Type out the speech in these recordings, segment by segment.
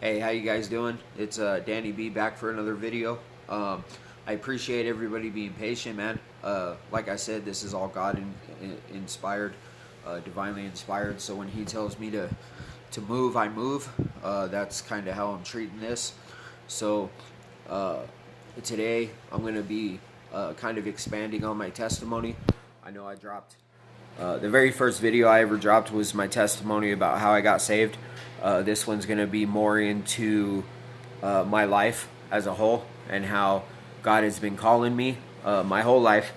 Hey, how you guys doing? It's Danny B back for another video. I appreciate everybody being patient, man. Like I said, this is all God inspired, divinely inspired. So when He tells me to move, I move. That's kind of how I'm treating this. So uh, today I'm going to be kind of expanding on my testimony. I know I dropped the very first video I ever dropped was my testimony about how I got saved. This one's going to be more into my life as a whole and how God has been calling me my whole life.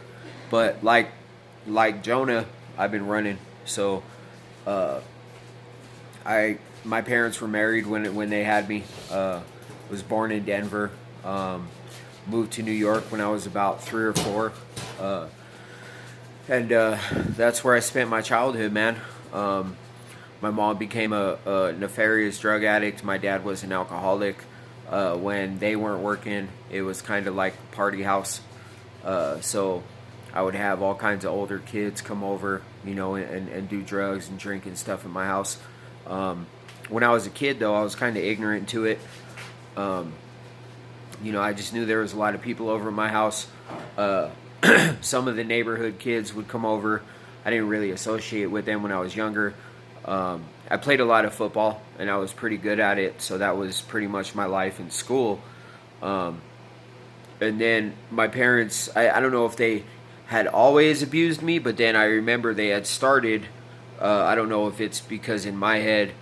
But like Jonah, I've been running. So my parents were married when they had me. Was born in Denver. Moved to New York when I was about 3 or 4. And that's where I spent my childhood, man. My mom became a nefarious drug addict. My dad was an alcoholic. When they weren't working, it was kind of like a party house. So I would have all kinds of older kids come over, and do drugs and drink and stuff in my house. When I was a kid, though, I was kind of ignorant to it. I just knew there was a lot of people over at my house. Some of the neighborhood kids would come over. I didn't really associate with them when I was younger. I played a lot of football, and I was pretty good at it, so that was pretty much my life in school. And then my parents, I don't know if they had always abused me, but then I remember they had started. I don't know if it's because in my head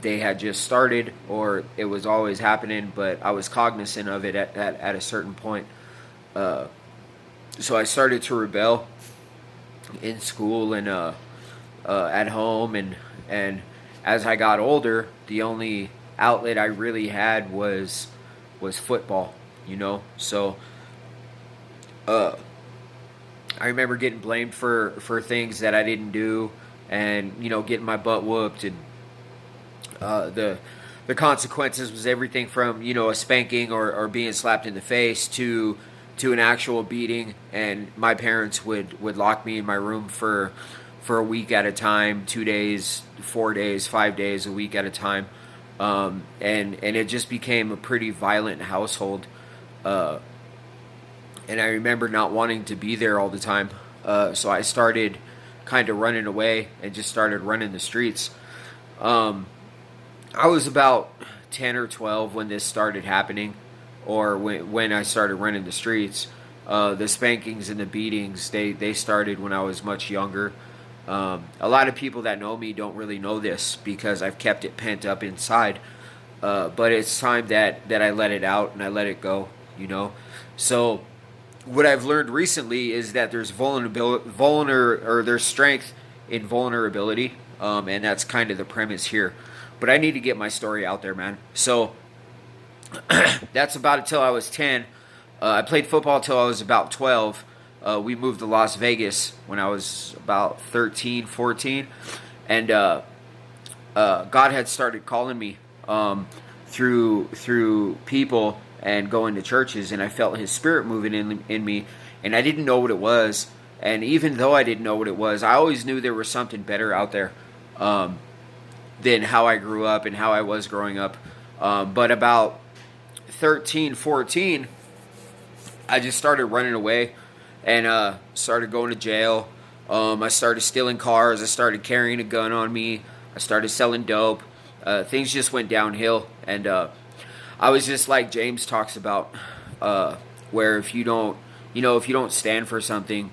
they had just started or it was always happening, but I was cognizant of it at a certain point. So I started to rebel in school and at home, and as I got older, the only outlet I really had was football. So I remember getting blamed for things that I didn't do, and getting my butt whooped, and the consequences was everything from a spanking or being slapped in the face to an actual beating. And my parents would lock me in my room for a week at a time, 2 days, 4 days, 5 days a week at a time. And it just became a pretty violent household. And I remember not wanting to be there all the time. So I started kind of running away and just started running the streets. I was about 10 or 12 when this started happening, or when I started running the streets. The spankings and the beatings, they started when I was much younger. A lot of people that know me don't really know this because I've kept it pent up inside. But it's time that I let it out and I let it go. So what I've learned recently is that there's there's strength in vulnerability, and that's kind of the premise here. But I need to get my story out there, man. So that's about it till I was 10. I played football till I was about 12. We moved to Las Vegas when I was about 13, 14. And God had started calling me through people and going to churches. And I felt His Spirit moving in me. And I didn't know what it was. And even though I didn't know what it was, I always knew there was something better out there than how I grew up and how I was growing up. But about 13, 14, I just started running away and started going to jail. I started stealing cars. I started carrying a gun on me. I started selling dope. Things just went downhill. And I was just like James talks about, where if you don't stand for something,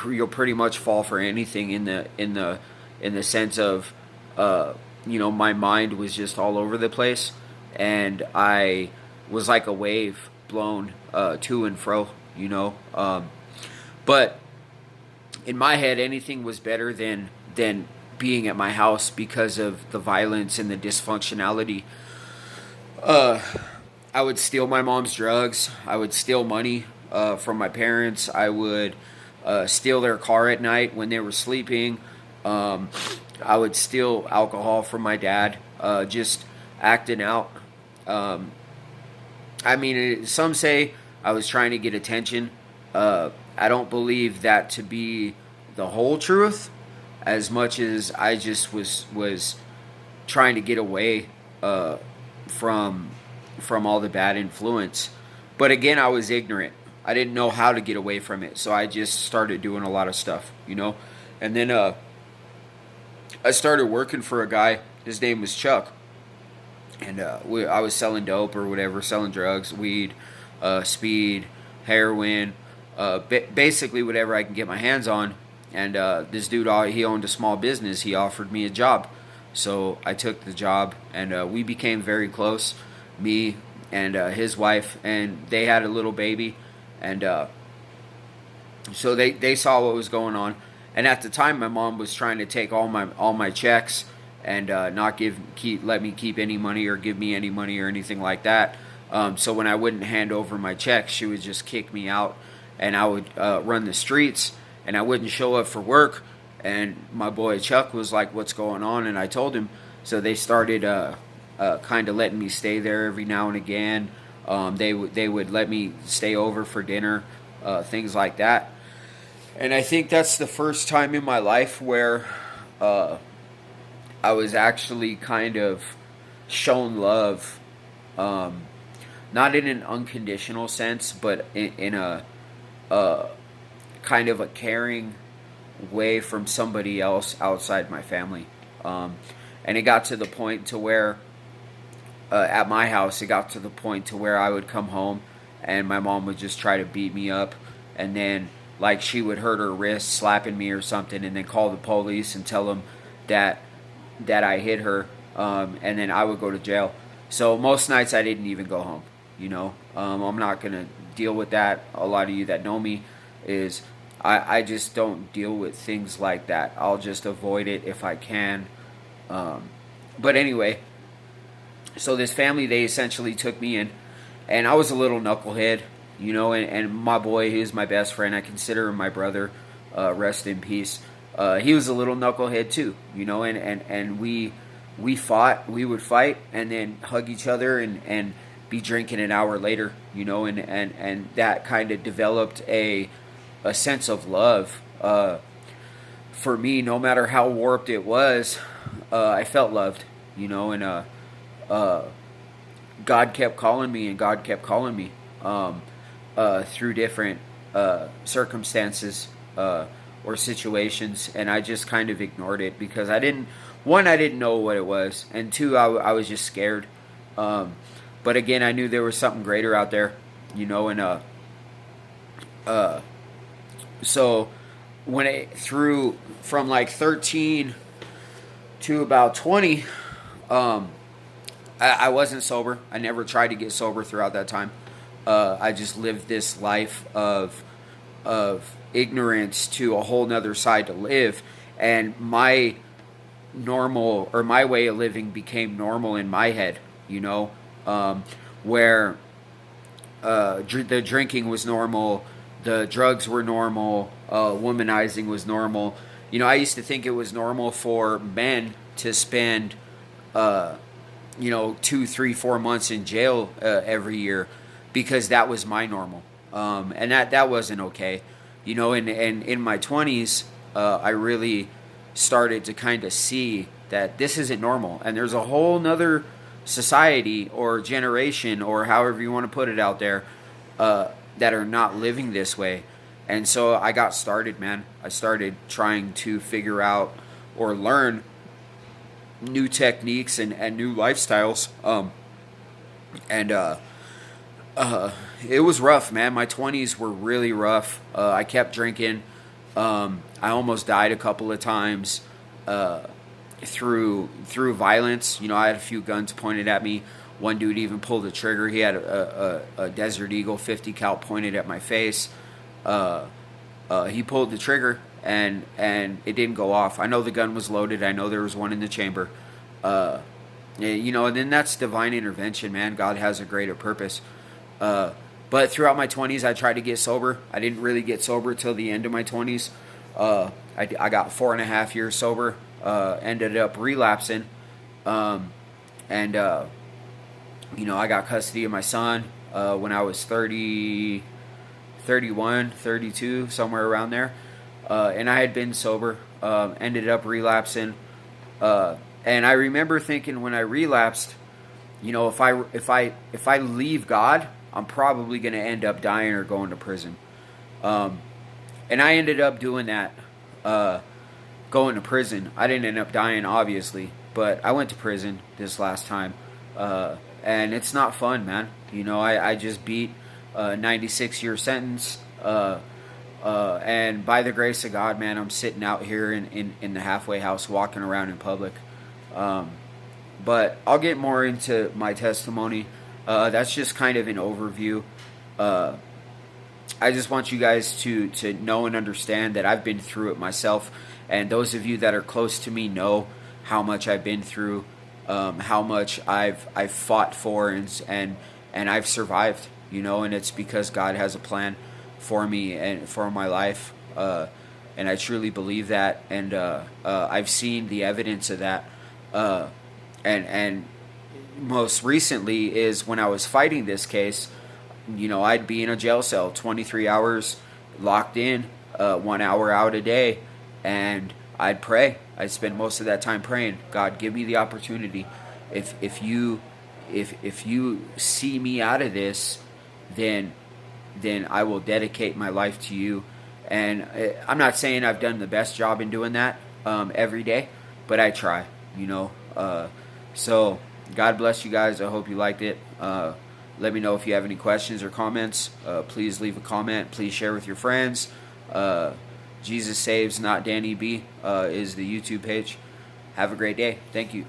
you'll pretty much fall for anything in the sense of, my mind was just all over the place, and I was like a wave blown to and fro, But in my head, anything was better than being at my house because of the violence and the dysfunctionality. I would steal my mom's drugs. I would steal money from my parents. I would steal their car at night when they were sleeping. I would steal alcohol from my dad, just acting out. Some say I was trying to get attention. I don't believe that to be the whole truth, as much as I just was trying to get away from all the bad influence. But again, I was ignorant. I didn't know how to get away from it, so I just started doing a lot of stuff, you know. And then I started working for a guy. His name was Chuck, and I was selling dope or whatever, selling drugs, weed, speed, heroin, basically whatever I can get my hands on. And this dude, he owned a small business. He offered me a job, so I took the job, and we became very close. Me and his wife, and they had a little baby, and so they saw what was going on. And at the time, my mom was trying to take all my checks and not let me keep any money or give me any money or anything like that. So when I wouldn't hand over my checks, she would just kick me out, and I would run the streets, and I wouldn't show up for work. And my boy Chuck was like, "What's going on?" And I told him. So they started kind of letting me stay there every now and again. They would let me stay over for dinner, things like that. And I think that's the first time in my life where I was actually kind of shown love, not in an unconditional sense, but in a kind of a caring way from somebody else outside my family. And it got to the point to where at my house, it got to the point to where I would come home and my mom would just try to beat me up, and then like she would hurt her wrist slapping me or something, and then call the police and tell them that I hit her, and then I would go to jail. So most nights I didn't even go home. You know, I'm not gonna deal with that. A lot of you that know me is I just don't deal with things like that. I'll just avoid it if I can. But anyway, so this family, they essentially took me in, and I was a little knucklehead, you know, and my boy, he is my best friend. I consider him my brother, rest in peace. He was a little knucklehead too, you know, and we would fight and then hug each other and be drinking an hour later, you know, and that kind of developed a sense of love. For me, no matter how warped it was, I felt loved, you know, and God kept calling me, and God kept calling me through different circumstances or situations, and I just kind of ignored it because I didn't know what it was, and two, I was just scared. But again, I knew there was something greater out there, you know, and so when from like 13 to about 20, I wasn't sober. I never tried to get sober throughout that time. I just lived this life of ignorance to a whole nother side to live, and my way of living became normal in my head, you know, where the drinking was normal, the drugs were normal, womanizing was normal. You know, I used to think it was normal for men to spend 2, 3, 4 months in jail every year, because that was my normal, and that wasn't okay, you know. And in my 20s, I really started to kind of see that this isn't normal, and there's a whole nother society or generation or however you want to put it out there that are not living this way. And so I got started, man. I started trying to figure out or learn new techniques and new lifestyles. It was rough, man. My 20s were really rough. I kept drinking. I almost died a couple of times through violence. You know, I had a few guns pointed at me. One dude even pulled the trigger. He had a Desert Eagle 50 cal pointed at my face. He pulled the trigger and it didn't go off. I know the gun was loaded. I know there was one in the chamber. You know, and then that's divine intervention, man. God has a greater purpose. But throughout my 20s, I tried to get sober. I didn't really get sober till the end of my 20s. I got 4.5 years sober. Ended up relapsing. You know, I got custody of my son when I was 30, 31, 32, somewhere around there. And I had been sober. Ended up relapsing. And I remember thinking when I relapsed, you know, if I leave God, I'm probably going to end up dying or going to prison. And I ended up doing that, going to prison. I didn't end up dying, obviously, but I went to prison this last time, and it's not fun, man. You know, I just beat a 96-year sentence, and by the grace of God, man, I'm sitting out here in the halfway house, walking around in public. But I'll get more into my testimony. That's just kind of an overview. I just want you guys to know and understand that I've been through it myself, and those of you that are close to me know how much I've been through, how much I've fought for, and I've survived. You know, and it's because God has a plan for me and for my life, and I truly believe that, and I've seen the evidence of that, and most recently is when I was fighting this case. You know, I'd be in a jail cell 23 hours locked in, 1 hour out a day, and I'd pray. I'd spend most of that time praying, God, give me the opportunity. If you see me out of this, then I will dedicate my life to you. And I'm not saying I've done the best job in doing that every day, but I try, you know. So God bless you guys. I hope you liked it. Let me know if you have any questions or comments. Please leave a comment. Please share with your friends. Jesus Saves, Not Danny B, is the YouTube page. Have a great day. Thank you.